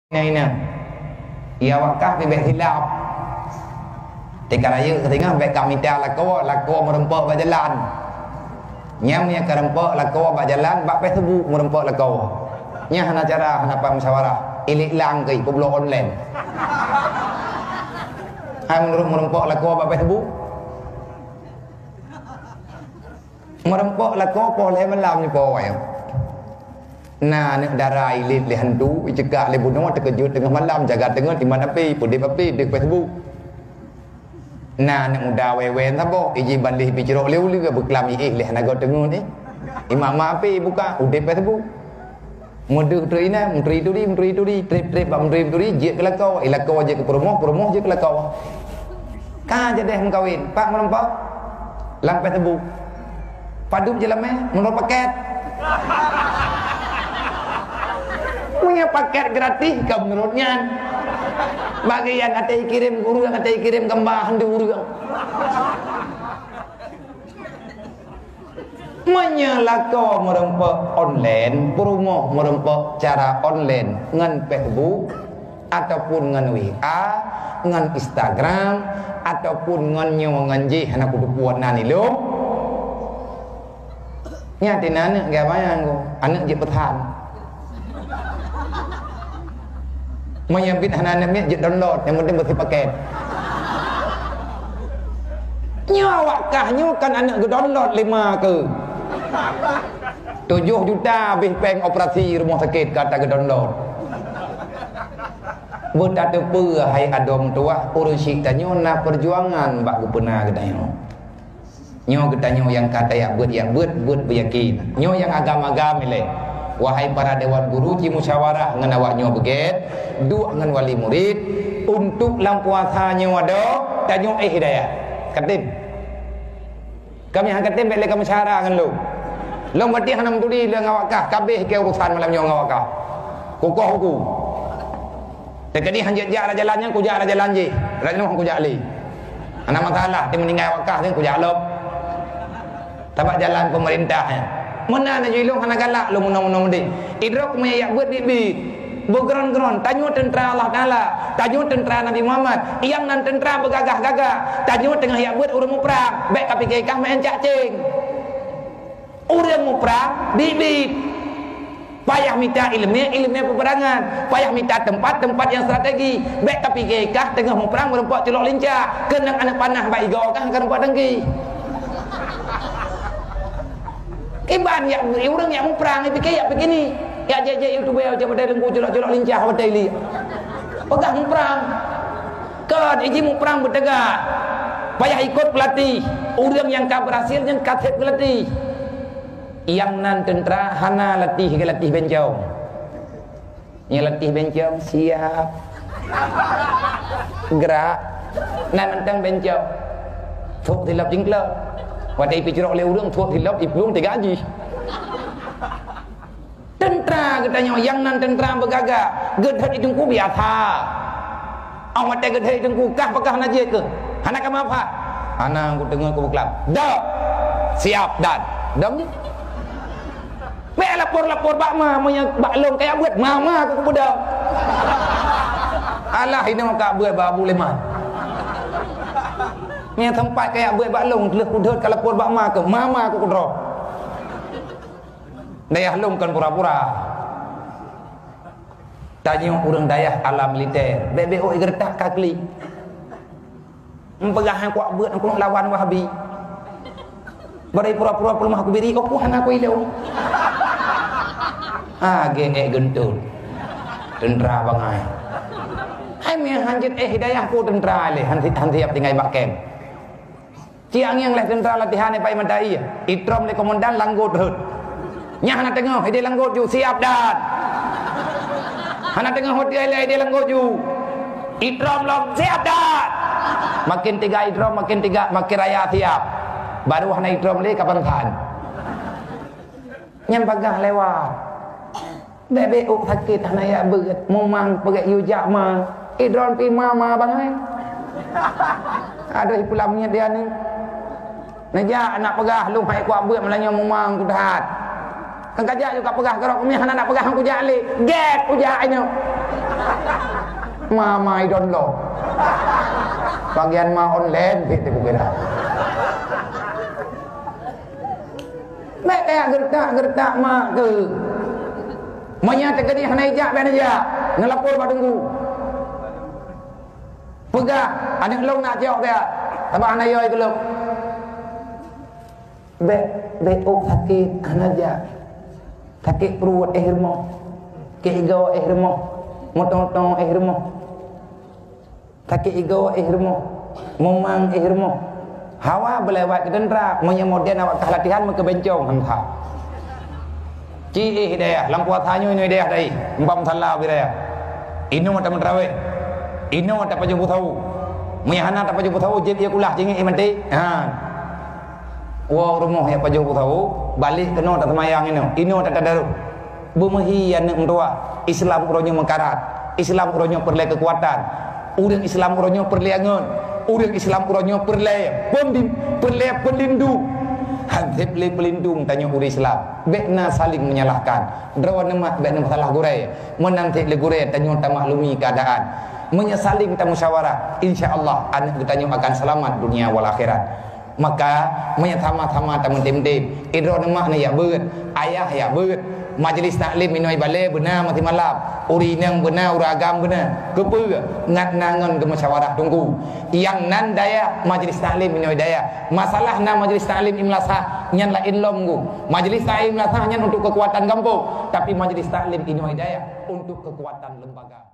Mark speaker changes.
Speaker 1: Này nè, ia wakah bebek hilap. Tika raya ketingah bebek kamita lako merempok berjalan. Nyamnya kerempok lako berjalan, bak pesebu merempok lako. Nya hana cara hana pa musyawarah. Ilik lang ke peblo online. Hai menurut merempok lako bak pesebu. Merempok lako boleh malam ni poai. Nah, nak darah ilit le hantu, cegak le bunuh terkejut tengah malam jaga tengah di mana api, pudip api di Facebook. Nah, nak muda wewen sabo, iji bandih picirok leu le berkelam le hanaga tengah ni. Imam api buka udip Facebook. Muduh tu ina, menteri tu di, trip bab menteri tu di, je kelakau, ilakau je ke promoh je kelakau. Ka jadi mengkawin, pak merempok. Lang Facebook. Padup je lame, menurut paket. Punya paket gratis kau menurutnya. Bagi yang kata kirim guru, yang kata kirim gambar handu guru. Menyelako merempok online, promo merempok cara online ngan Facebook ataupun ngan WA, ngan Instagram ataupun ngan ngan je anak kudu puan nani lo. Nyati nana gak bayang ko, anak je pethan. Menyambit anak-anak ni je download, yang penting berarti paket. Nyawakah kan anak ke download 5 ke 7 juta habis peng operasi rumah sakit kata ke download. Bertata pe hai adom tua urusi tanyo na perjuangan bak gupena gedanyo. Nyo gedanyo yang kata ya buat beryakin. Nyo yang agama-agama le. Wahai para dewan guru ci musyawarah ngan awak nyo beget, duk ngan wali murid untuk lang puasa nyo ado tanyo hidayah. Katim. Kami hang katim bele kamu syarah ngan lu. Long berarti hanam tuli le ngawakah kabeh ke urusan malam nyo ngawakah. Kokoh aku. Tekadi hang jak jalannya ku jak jalan je. Raja ku jak ali. Ana masalah tim meninggal wakah ku jak lop. Tabak jalan pemerintahnya. Mana nak julung hana galak lu munang-munang mudi. Idrok me yak buat bibi. Bergeron-geron tanyo tentera Allah Taala, tanyo tentera Nabi Muhammad, yang nan tentera bergagah-gagah. Tanyo tengah yak buat urang perang, baik kapi kekah main cacing. Urang perang bibi. Payah minta ilmu peperangan, payah minta tempat yang strategi. Baik kapi kekah tengah mau perang merempok celok lincah, kena anak panah baik igau kah kan rempak dengki. Iban yang orang yang perang fikir ya begini. Ya je YouTube ya coba dari lengku colok-colok lincah apa daily. Pegang perang. Kan iji mu perang bertegak. Payah ikut pelatih. Orang yang tak berhasil yang katib pelatih. Yang nan tentera hana latih ke latih bencong. Yang latih bencong siap. Gerak. Nan mentang bencong. Thuk tilap jingklok. Wadai picirok le urang thuk tilap iplung 3 gaji. Tentera katanya yang nan tentera bergagak. Gedhet itu ku biasa. Awak tak gedhet itu ku kah pakah najis ke? Hana kamu apa? Hana aku dengar ku berkelab. Dak. Siap dan. Dam je. Mek lapor bak ma monya bak long kayak buat mama aku budak. Alah ini mak buat babu leman. Yang tempat kayak buat baklong telah kudut kalau pun bakma ke mama aku kudro. Dayah long kan pura-pura. Tanya orang dayah alam militer. BBO gertak kakli. Mempegahan kuat buat aku lawan Wahabi. Bari pura-pura rumah aku biri aku hana aku ilau. Gengek gentul. Tentera bangai. Hai me hanjit hidayah ku tentera le hanti siap tinggal bak kem. Ciang yang leh tentera latihan ni pai mandai. Itrom le komandan langgut hut. Nya hana tengah dia langgut ju siap dan. Hana tengah hut dia langgut ju. Itrom long siap dan. Makin 3 itrom makin raya siap. Baru hana itrom le kapan kan. Nyam bagah lewat. Bebe sakit hana ya beut momang pegak yujak ma. Idron pi mama bangai. Ada pulamnya dia ni. Najak nak pegah lu hai kuat buat melanya memang ku tahat. Kan kajak juga pegah kerok ni hana nak pegah aku jak le. Get ujak nya. Mama I don't know. Bagian ma online gitu kira. Mek kayak gertak mak ke. Menyata ke dia hanajak ben aja. Ngelapor pada tunggu. Pegah, ada long nak jawab dia. Tabak anayoy keluk. Beok sakit hanajak. Sakit perut rumah. Kehigau rumah. Motong-motong rumah. Sakit ego rumah. Memang rumah. Hawa berlewat ke dendra. Menyemudian awak kelatihan muka bencong hangha. Ci hidayah. Lampu athanyo ini hidayah dari. Mbam salah biraya. Inu mata mentraweh. Inu mata paju tahu. Meyahana tak paju tahu. Jeb ia kulah jengik imanti. Wah rumah yang paju tahu. Balik kena tak semayang inu tak tadaru. Bumehi yang mentua. Islam uronyo mengkarat. Islam uronyo perlai kekuatan. Urang Islam uronyo perlai angon. Urang Islam uronyo perlai pelindung. Hadib le pelindung tanya urang Islam. Bekna saling menyalahkan. Drawan nama bekna masalah gurai. Menanti le gurai tanya tak maklumi keadaan. Menyesaling tak musyawarah. InsyaAllah anak kita akan selamat dunia wal akhirat. Maka menyatama-tama tak mentim-tim. Idro nama ni ya beut, ayah ya beut. Majlis taklim minoi balai benar mati malam. Uri nang benar, uragam benar. Kepa ngat nangon ke musyawarah tunggu. Yang nan daya majlis taklim minoi daya. Masalah na majlis taklim imlasah nyan la inlom gu. Majlis taklim imlasah nyan untuk kekuatan kampung, tapi majlis taklim minoi daya untuk kekuatan lembaga.